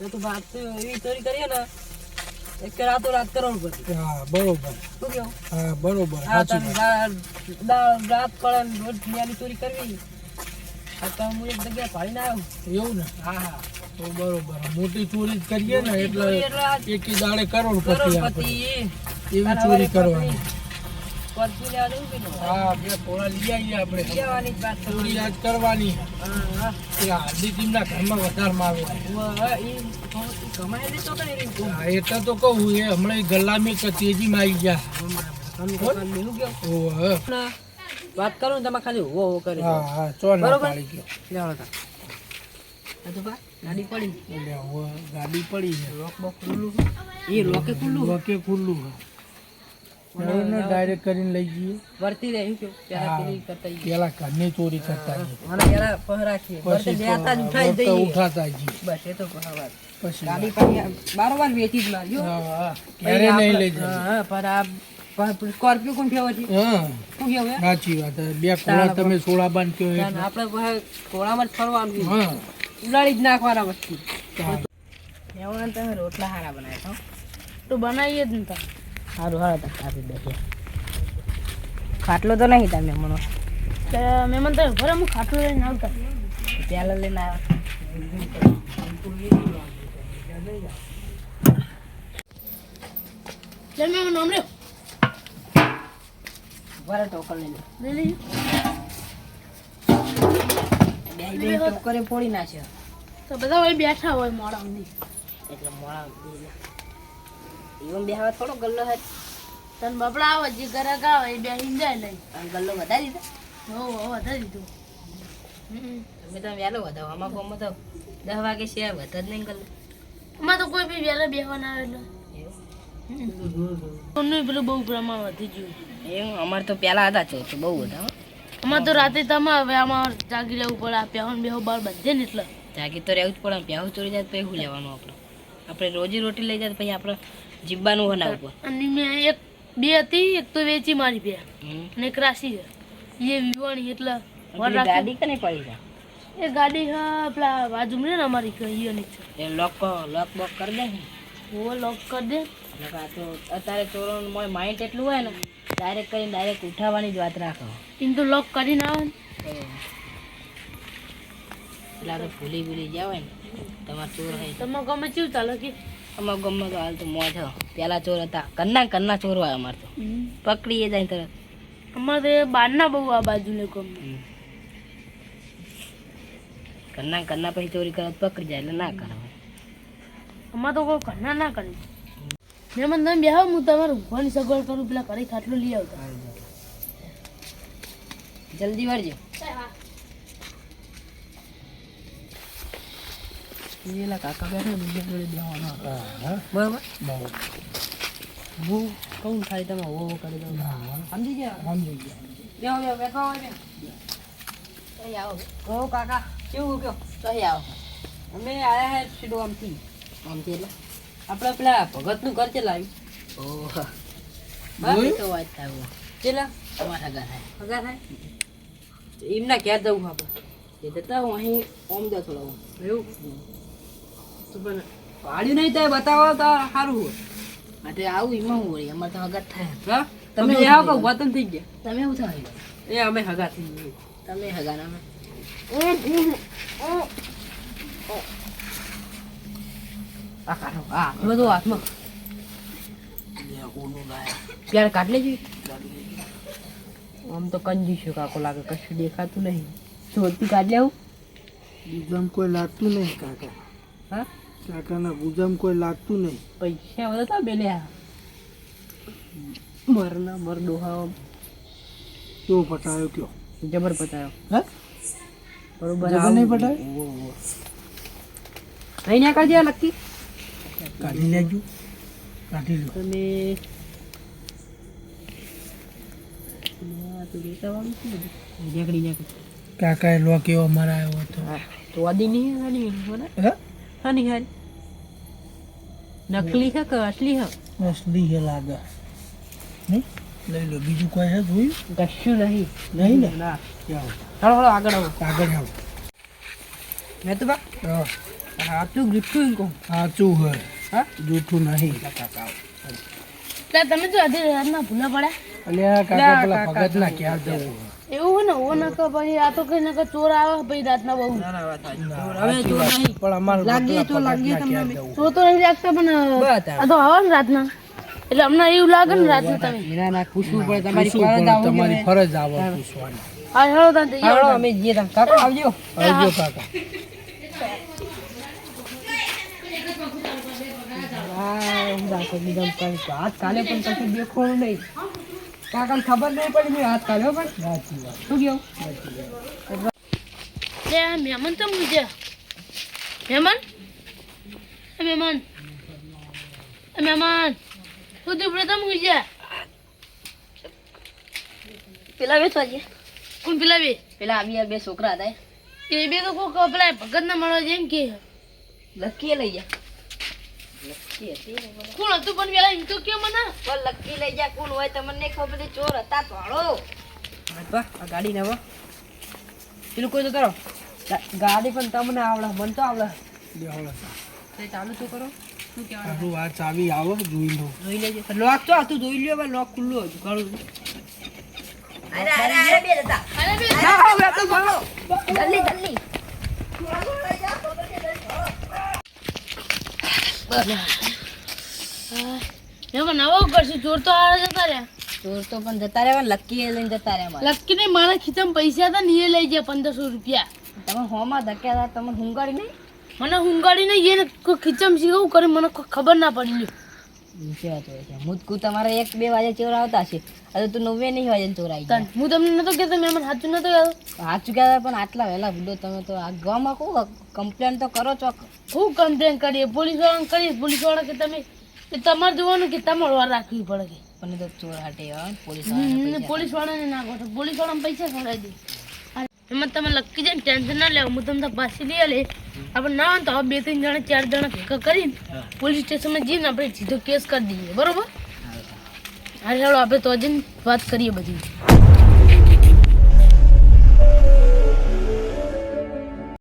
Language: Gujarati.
તો વાત તો એવી ચોરી કરીએ ને એક રાતો રાત કરોડપતિ. હા બરોબર. શું કેવું? હા બરોબર. હા સાચી તમે વાત. રાત પડે ને રોજ દુનિયાની ચોરી કરવી. આ તો હું એક જગ્યાએ ભાળીને આવ્યો. એવું ને? હા હા. તો બરોબર. મોટી ચોરી જ કરીએ ને મોટી એટલે ચોરી એટલે આ એકી દાડે કરોડપતિ કરોડપતિ આપણે. એવી તારા ચોરી વાળી કરવાની. પરચું લેવા જવું કીધું. હા બે થોડા લઈ આવીએ આપણે. લેવાની જ વાત ચોરી આજ કરવાની. હા હા. એ હાર્દિક ટીમના ઘરમાં વધારે મારવા. કમાઈ લે તો કઈ રીતે? હા એટલે તો કહું એ હમણાં ગલ્લામી તેજીમાં આવી ગયા. ઓહો. વાત કરું ને તમે ખાલી હો કરી હા હા ચો ના પાડી ગયો. લેવા તા ગાડી પડી એટલે હવે ગાડી પડી છે. લોક બોક ખુલ્લું એ લોકે ખુલ્લું લોકે ખુલ્લું છે. ચાલો ને ડાયરેક્ટ કરીને લઈ જઈએ. વર્તી રહી કે પેલા હા. પેલી કરતા પેલા ઘરની ચોરી કરતા જઈએ. મને પેલા પહરાખીએ પછી બેતા જ ઉઠાઈ દઈએ ઉઠાતા જઈએ. બસ એ તો પહરાવા પછી ગાડી પડી બારવાર વેચી જ માર્યો હા હા ક્યારે નહીં લઈ જાય. હા પર આ સ્કોર્પિયો કોણ ફેવો છે હા શું કેવું સાચી વાત છે. બે ખોળા તમે સોળા બાંધ કયો એટલે. આપણે ઘોડામાં જ ફરવાનું છે હા ઉડાડી જ નાખવાના વસ્તુ ચાલો. એમાં તમે રોટલા સારા બનાવ્યા છો તો બનાવીએ જ ને તા. સારું હારો તક આપી દે ખાટલો તો નહીં તમે મને મહેમાન તો ઘરે હું ખાટલું લઈને આવતા. પેલા લઈને આવ્યા લે મહેમાન આમ રે બરાબર ટોકર લઈને લઈ લઈએ. બે બે ટોકરે ફોડી નાખ્યો તો બધા વળી બેઠા હોય મોડા સુધી. એટલે મોડા even બેહવા થોડો ગલ્લો હે તને બપડા આવે જે ગરાક આવે એ બેહીને જાય લઈ. આમ ગલ્લો વધારી દીધો હો હો વધારી દીધું. તમે તો વહેલો વધાવો આમાં કોમ તો 10 વાગે શેર વધ જ નહીં ગલ્લો એમાં તો કોઈ બી વહેલા બેહવા ના આવે એટલે નહીં પેલું બહુ પ્રમાણ વધી ગયું. એવું અમારે તો પેલા હતા તો બહુ હતા અમારે તો રાતે તમે હવે આમાં જાગી લેવું પડે. આ પહેવાનું બેહો બાર બધે ને એટલે જાગી તો રહેવું જ પડે પ્યાવું ચોરી જાય તો પછી શું લેવાનું આપણે રોજી રોટી લઈ જાય તો પછી આપણે જીવવાનું બનાવવું અને મેં એક બે હતી એક તો વેચી મારી બે અને એક રાશી છે એ વિવાણી એટલે પડે ગાડી કે નહીં પડી જાય એ ગાડી હા પેલા બાજુમાં ને અમારી કહીની છે એ લોક બોક કરી દે वो लॉक कर दे. આ તો અત્યારે ચોરોનું માઇન્ડ એટલું હોય ને ડાયરેક્ટ કરીને ડાયરેક્ટ ઉઠાવવાની જ વાત રાખો इन तो लॉक कर ही ना हो. એટલે આપણે ભૂલી ગયા હોય ને તમારા ચોર હોય તમારે ગમે તેવું ચાલે કે અમારા ગામમાં તો હાલ તો મોજ હો પેલા ચોર હતા કન્ના ચોર હોય અમારે તો પકડીએ જાય તરત અમારે બહારના બહુ આ બાજુ ને ગમે કન્ના પછી ચોરી કરે તો પકડી જાય એટલે ના કરે અમારે તો કોઈ ઘરના ના કરે. મહેમાન તમે બેહો હું તમારે ઊંઘવાની સગવડ કરું પેલા ઘરે ખાટલું લઈ આવતા. જલ્દી વળજો પેલા કાકા બેઠા બીજા જોડે બેહવાનો બરોબર હું કહું ખાલી તમે હો કરી દઉં સમજી ગયા બેહો બેઠો હોય ને આવો કહો કાકા કેવું કહો તો આવો અમે આયા હે સીધો આમથી એટલે આપણે પેલા ભગતનું ઘર ચલાવ્યું ઓહ તો વાત થાય ચેલા તમારા હગા થાય એમના ક્યાં જવું આપણે એ જતા હું અહીં ઓમ દે થોડા એવું તો પણ ભાડ્યું નહીં તો બતાવો તો સારું હોય માટે આવું એમાં હું હોય અમારે તો હગા થાય હા તમે આવો કહું વતન થઈ ગયા તમે એવું થાય એ અમે હગા થઈ ગયા તમે હગા ના બધું હાથમાં ત્યારે કાઢ લેજો આમ તો કંજુસ્યો કાકો લાગે કશું દેખાતું નહીં જોરથી કાઢ લેવું ગુજામ કોઈ લાગતું નહીં કાકા. હા કાકાના ગુજામ કોઈ લાગતું નહીં. પૈસા બધા તા બેલ્યા મરના મર ડોહા કેવો પટાયો કયો જબર પતાયો હા બરોબર જબર નહીં પટાયો અહીંયા કાઢી દે લકી કાઢી લેજો કાઢી લો તમે કાકા લો કેવો મરાયો હતો તો આદી નહીં હાની હા હાની હાની નકલી છે કે અસલી છે અસલી હે લાગે નહીં લઈ લો બીજું કોઈ હે જોયું કશું નહીં નહીં ને ના ચાલો હાલો આગળ આવો આગળ આવો મેં તો બા હા સાચું જુઠ્ઠું કહું સાચું હે હા જૂઠું નહીં કાકા એટલે તમે તો અડધી રાતના ભૂલા પડ્યા અલ્યા કાકા પેલા કાકા, ભગત ના ક્યાં જવું એવું હોય ને ઓ નકર પછી આ તો કઈ નકર ચોર આવે પછી રાતના બહુ ના ના વાત સાચી. હવે તો નહીં પણ અમારે લાગીએ તો લાગીએ તમને ક્યાં અમે. જવું ચોર તો નહીં લાગતા પણ બસ આ તો આવે ને રાતના એટલે અમને એવું લાગે ને રાતના તમે ના ના પૂછવું પડે તમારી પૂછવું ફરજ પડે, આવું તમારી ફરજ આવે પૂછવાની હા હેલો તાન જઈએ હાલો અમે જઈએ તમે કાકા આવજો આવજો કાકા હાથ કાલે પણ કશું દેખવાનું નહીં કાકાને ખબર નહીં પડી મેં હાથ કાઢ્યો પણ સાચી વાત શું કેવું લે આ મહેમાન તો મુજે મહેમાન એ મહેમાન એ મહેમાન તું તો પ્રથમ મુજે પેલા વેચવા જઈએ કોણ પેલા બે પેલા આવી બે છોકરા હતા એ બે તો કોક પેલા ભગત ના મળવા જેમ કે લક્કી લઈ જા લક્કી હતી કોણ હતું પણ પેલા એમ તો કે મને પણ લક્કી લઈ જા કોણ હોય તમને નહીં ખબર પડી ચોર હતા તોડો આ ગાડી ને પેલું કોઈ તો કરો ગાડી પણ તમને આવડે મને તો આવડે બેહોળા તે ચાલુ તો કરો શું કહેવાય તારું આ ચાવી આવો જોઈ લો જોઈ લેજે લોક તો હતું જોઈ લ્યો પણ લોક ખુલ્લું હતું ઘણું અરે અરે અરે બે હતા અરે બે ના હવે તો ભાગો જલ્દી જલ્દી મહેમાન આવો કરશું ચોર તો આ જતા રહ્યા ચોર તો પણ જતા રહેવા લક્કી લઈને જતા રહ્યા લકી ને મારા ખીચામાં પૈસા હતા ને એ લઈ ગયા 1500 રૂપિયા તમે હોમાં ધક્યા હતા તમે હુંગાડી નહીં મને હુંગાડીને એને ખીચામાં શીખવું કરે મને કોઈ ખબર ના પડી લ્યો. નીચે વાત હોય છે મુદકુ તમારે 1-2 વાગે ચોર આવતા છે હવે તો 9-9 વાગે ચોર આવી તાન હું તમને નતો કહેતો મહેમાન સાચું નતો કહેતો હાથ ચુક્યા પણ આટલા વહેલા ભૂલો તમે તો આ ગામમાં કહું કમ્પ્લેન તો કરો ચોક હું કમ્પ્લેન કરીએ પોલીસ વાળાને કરીએ પોલીસ વાળા કે તમે એ તમારે જોવાનું કે તમારે વાર રાખવી પડે કે પણ એ તો ચોર હાટે પોલીસ પોલીસ વાળાને ના કહો પોલીસ વાળાને પૈસા ખવડાવી દે એમાં તમે લકી જઈને ટેન્શન ના લેવો હું તમને પાછી લઈ લે આપણે ના હોય તો હવે 2-3 જણા 4 જણા ભેગા કરીને પોલીસ સ્ટેશનમાં જઈને આપણે સીધો કેસ કરી દઈએ બરોબર હા હેલો આપણે તો જઈને વાત કરીએ બધી